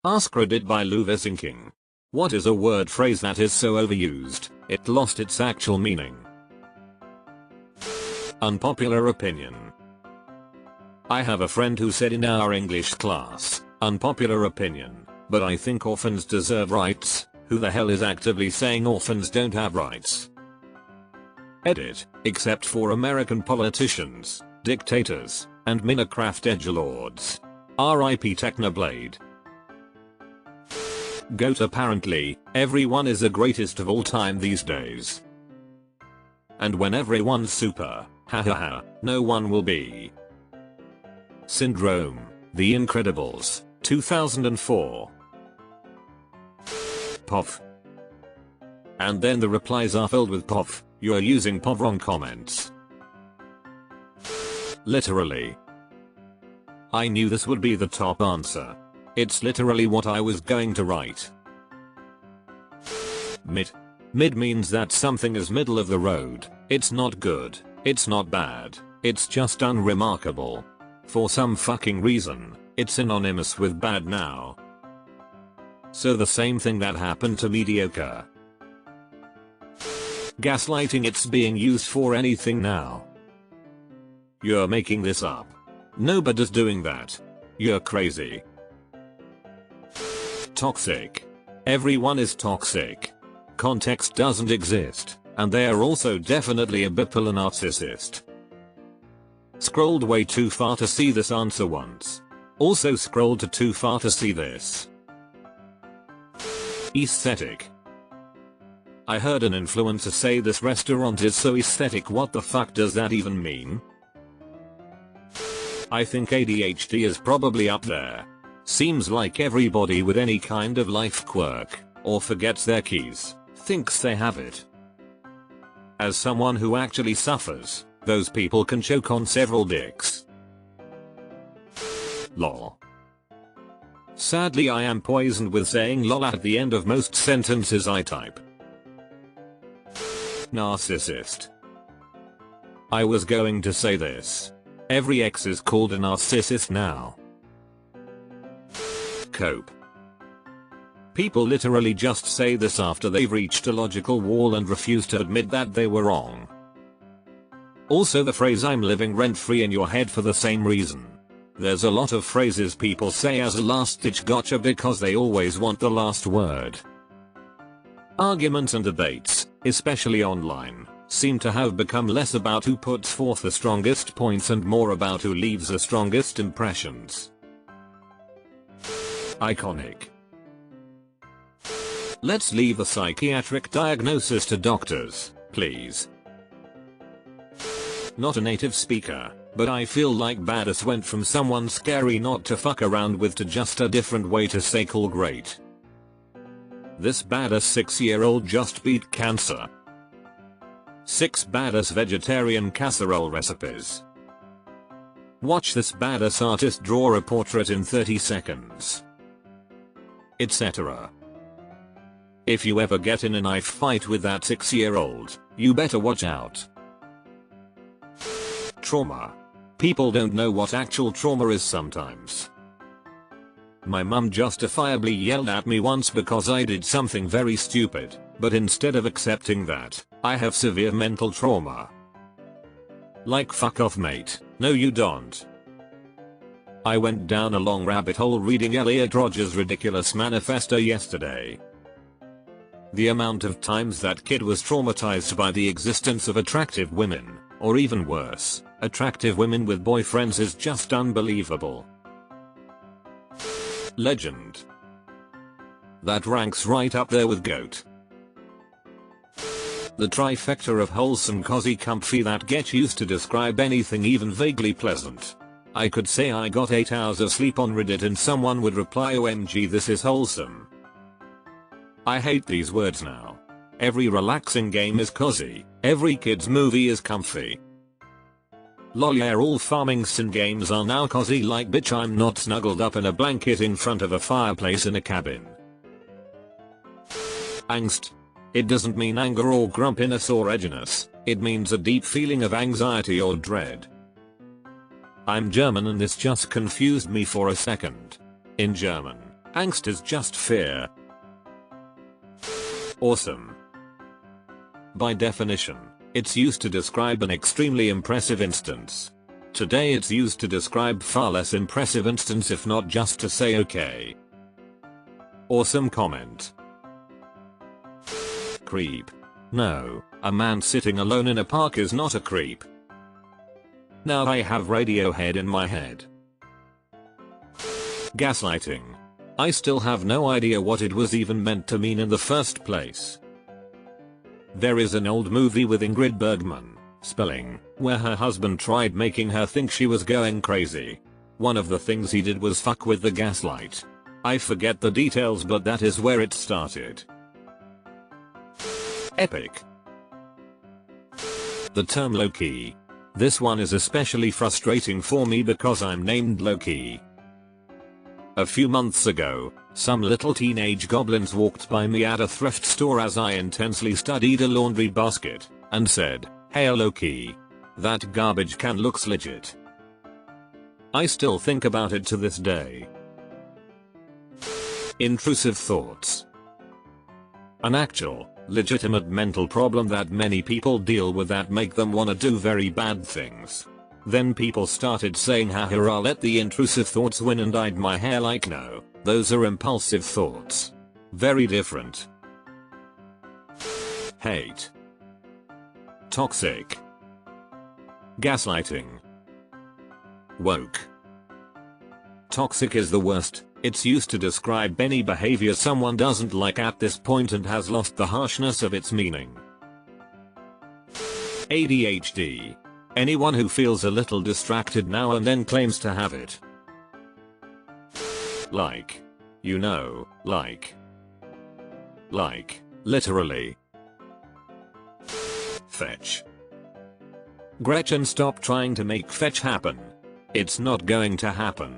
AskReddit by Thinking. What is a word phrase that is so overused, it lost its actual meaning? Unpopular opinion. I have a friend who said in our English class, unpopular opinion, but I think orphans deserve rights. Who the hell is actively saying orphans don't have rights? Edit, except for American politicians, dictators, and Minecraft edgelords. R.I.P. Technoblade. Goat. Apparently, everyone is the greatest of all time these days. And when everyone's super, hahaha, no one will be. Syndrome, The Incredibles, 2004. POV. And then the replies are filled with POV, you're using POV wrong comments. Literally. I knew this would be the top answer. It's literally what I was going to write. Mid. Mid means that something is middle of the road. It's not good, it's not bad, it's just unremarkable. For some fucking reason, it's synonymous with bad now. So the same thing that happened to mediocre. Gaslighting. It's being used for anything now. You're making this up. Nobody's doing that. You're crazy. Toxic. Everyone is toxic. Context doesn't exist, and they are also definitely a bipolar narcissist. Scrolled way too far to see this answer once. Also scrolled too far to see this. Aesthetic. I heard an influencer say this restaurant is so aesthetic. What the fuck does that even mean? I think ADHD is probably up there. Seems like everybody with any kind of life quirk, or forgets their keys, thinks they have it. As someone who actually suffers, those people can choke on several dicks. Lol. Sadly, I am poisoned with saying lol at the end of most sentences I type. Narcissist. I was going to say this. Every ex is called a narcissist now. Cope. People literally just say this after they've reached a logical wall and refuse to admit that they were wrong. Also the phrase I'm living rent-free in your head for the same reason. There's a lot of phrases people say as a last-ditch gotcha because they always want the last word. Arguments and debates, especially online, seem to have become less about who puts forth the strongest points and more about who leaves the strongest impressions. Iconic. Let's leave the psychiatric diagnosis to doctors, please. Not a native speaker, but I feel like badass went from someone scary not to fuck around with to just a different way to say cool great. This badass 6-year-old just beat cancer. 6 badass vegetarian casserole recipes. Watch this badass artist draw a portrait in 30 seconds. Etc. If you ever get in a knife fight with that 6-year-old, you better watch out. Trauma. People don't know what actual trauma is sometimes. My mum justifiably yelled at me once because I did something very stupid, but instead of accepting that, I have severe mental trauma. Like fuck off mate, no you don't. I went down a long rabbit hole reading Elliot Rodger's ridiculous manifesto yesterday. The amount of times that kid was traumatized by the existence of attractive women, or even worse, attractive women with boyfriends is just unbelievable. Legend. That ranks right up there with goat. The trifecta of wholesome, cozy, comfy that get used to describe anything even vaguely pleasant. I could say I got 8 hours of sleep on Reddit and someone would reply OMG this is wholesome. I hate these words now. Every relaxing game is cozy, every kids movie is comfy. Lol yeah, all farming sim games are now cozy like bitch I'm not snuggled up in a blanket in front of a fireplace in a cabin. Angst. It doesn't mean anger or grumpiness or edginess, it means a deep feeling of anxiety or dread. I'm German and this just confused me for a second. In German, Angst is just fear. Awesome. By definition, it's used to describe an extremely impressive instance. Today it's used to describe far less impressive instance, if not just to say okay. Awesome comment. Creep. No, a man sitting alone in a park is not a creep. Now I have Radiohead in my head. Gaslighting. I still have no idea what it was even meant to mean in the first place. There is an old movie with Ingrid Bergman, Spelling, where her husband tried making her think she was going crazy. One of the things he did was fuck with the gaslight. I forget the details, but that is where it started. Epic. The term low-key. This one is especially frustrating for me because I'm named low-key. A few months ago, some little teenage goblins walked by me at a thrift store as I intensely studied a laundry basket, and said, "Hey low-key. That garbage can looks legit." I still think about it to this day. Intrusive thoughts. An actual, legitimate mental problem that many people deal with that make them wanna do very bad things. Then people started saying haha, I'll let the intrusive thoughts win, and dyed my hair like no, those are impulsive thoughts. Very different. Hate. Toxic. Gaslighting. Woke. Toxic is the worst. It's used to describe any behavior someone doesn't like at this point and has lost the harshness of its meaning. ADHD. Anyone who feels a little distracted now and then claims to have it. Like. You know, like. Like, literally. Fetch. Gretchen, stop trying to make fetch happen. It's not going to happen.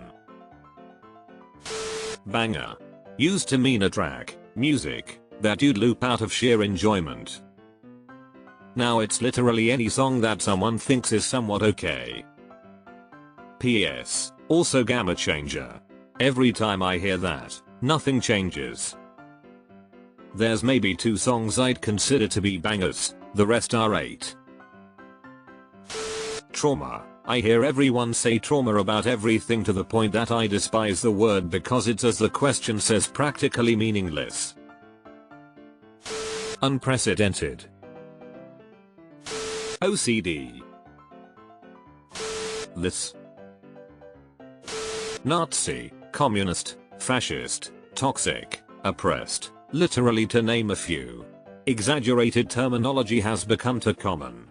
Banger. Used to mean a track, music, that you'd loop out of sheer enjoyment. Now it's literally any song that someone thinks is somewhat okay. PS. Also gamma changer. Every time I hear that, nothing changes. There's maybe 2 songs I'd consider to be bangers, the rest are 8. Trauma. I hear everyone say trauma about everything to the point that I despise the word because it's, as the question says, practically meaningless. Unprecedented. OCD. This. Nazi, communist, fascist, toxic, oppressed, literally to name a few. Exaggerated terminology has become too common.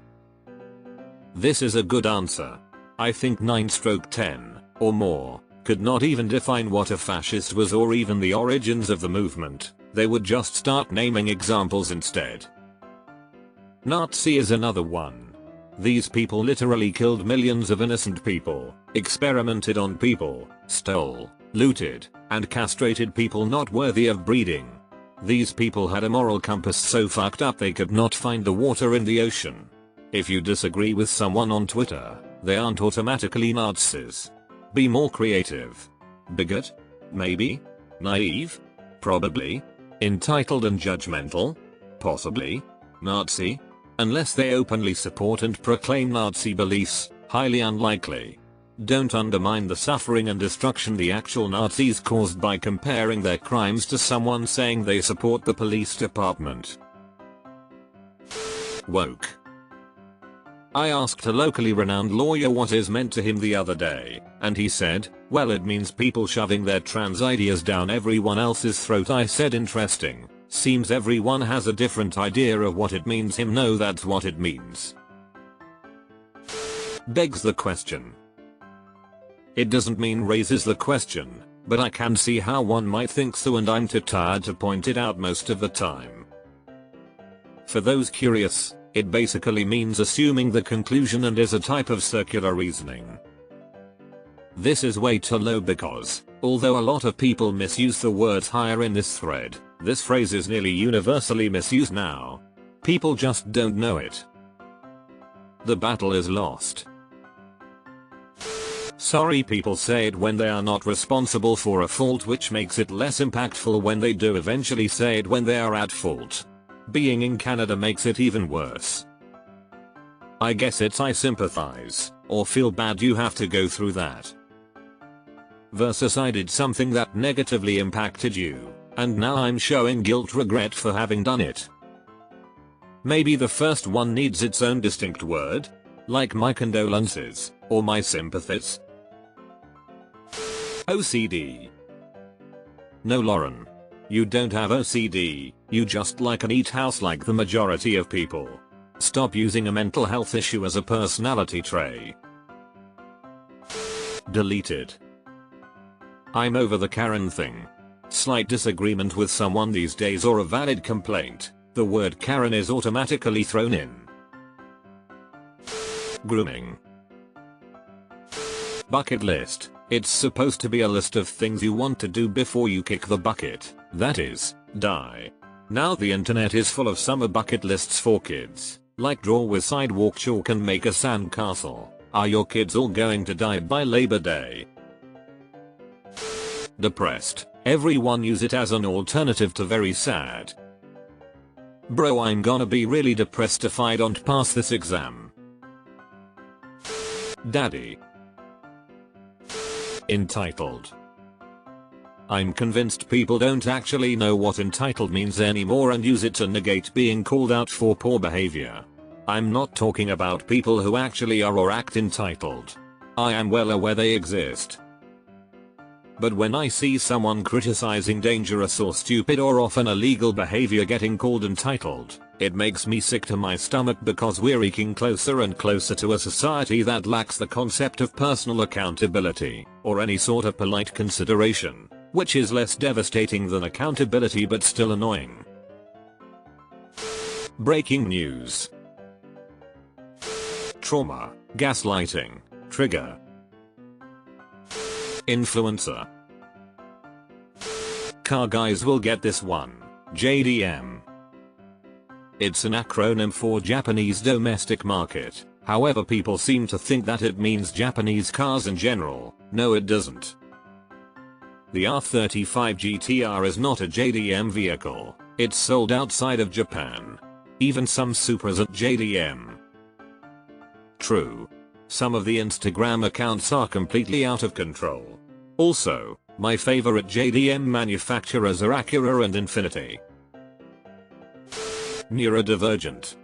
This is a good answer. I think 9/10, or more, could not even define what a fascist was or even the origins of the movement. They would just start naming examples instead. Nazi is another one. These people literally killed millions of innocent people, experimented on people, stole, looted, and castrated people not worthy of breeding. These people had a moral compass so fucked up they could not find the water in the ocean. If you disagree with someone on Twitter, they aren't automatically Nazis. Be more creative. Bigot? Maybe? Naive? Probably? Entitled and judgmental? Possibly? Nazi? Unless they openly support and proclaim Nazi beliefs, highly unlikely. Don't undermine the suffering and destruction the actual Nazis caused by comparing their crimes to someone saying they support the police department. Woke. I asked a locally renowned lawyer what is meant to him the other day, and he said, well, it means people shoving their trans ideas down everyone else's throat. I said, interesting. Seems everyone has a different idea of what it means. No, that's what it means. Begs the question. It doesn't mean raises the question, but I can see how one might think so, and I'm too tired to point it out most of the time. For those curious, it basically means assuming the conclusion and is a type of circular reasoning. This is way too low because, although a lot of people misuse the words higher in this thread, this phrase is nearly universally misused now. People just don't know it. The battle is lost. Sorry, people say it when they are not responsible for a fault, which makes it less impactful when they do eventually say it when they are at fault. Being in Canada makes it even worse. I guess it's I sympathize, or feel bad you have to go through that. Versus I did something that negatively impacted you, and now I'm showing guilt regret for having done it. Maybe the first one needs its own distinct word, like my condolences, or my sympathies. OCD. No, Lauren. You don't have OCD, you just like an eat house like the majority of people. Stop using a mental health issue as a personality trait. Deleted. I'm over the Karen thing. Slight disagreement with someone these days or a valid complaint, the word Karen is automatically thrown in. Grooming. Bucket list. It's supposed to be a list of things you want to do before you kick the bucket, that is, die. Now the internet is full of summer bucket lists for kids, like draw with sidewalk chalk and make a sand castle. Are your kids all going to die by Labor Day? Depressed. Everyone use it as an alternative to very sad. Bro, I'm gonna be really depressed if I don't pass this exam. Daddy. Entitled. I'm convinced people don't actually know what entitled means anymore and use it to negate being called out for poor behavior. I'm not talking about people who actually are or act entitled. I am well aware they exist. But when I see someone criticizing dangerous or stupid or often illegal behavior getting called entitled, it makes me sick to my stomach because we're eking closer and closer to a society that lacks the concept of personal accountability, or any sort of polite consideration, which is less devastating than accountability but still annoying. Breaking news. Trauma, gaslighting, trigger. Influencer. Car guys will get this one. JDM. It's an acronym for Japanese domestic market. However, people seem to think that it means Japanese cars in general. No, it doesn't. The R35 GTR is not a JDM vehicle. It's sold outside of Japan. Even some Supras at JDM. True. Some of the Instagram accounts are completely out of control. Also, my favorite JDM manufacturers are Acura and Infiniti. Neurodivergent.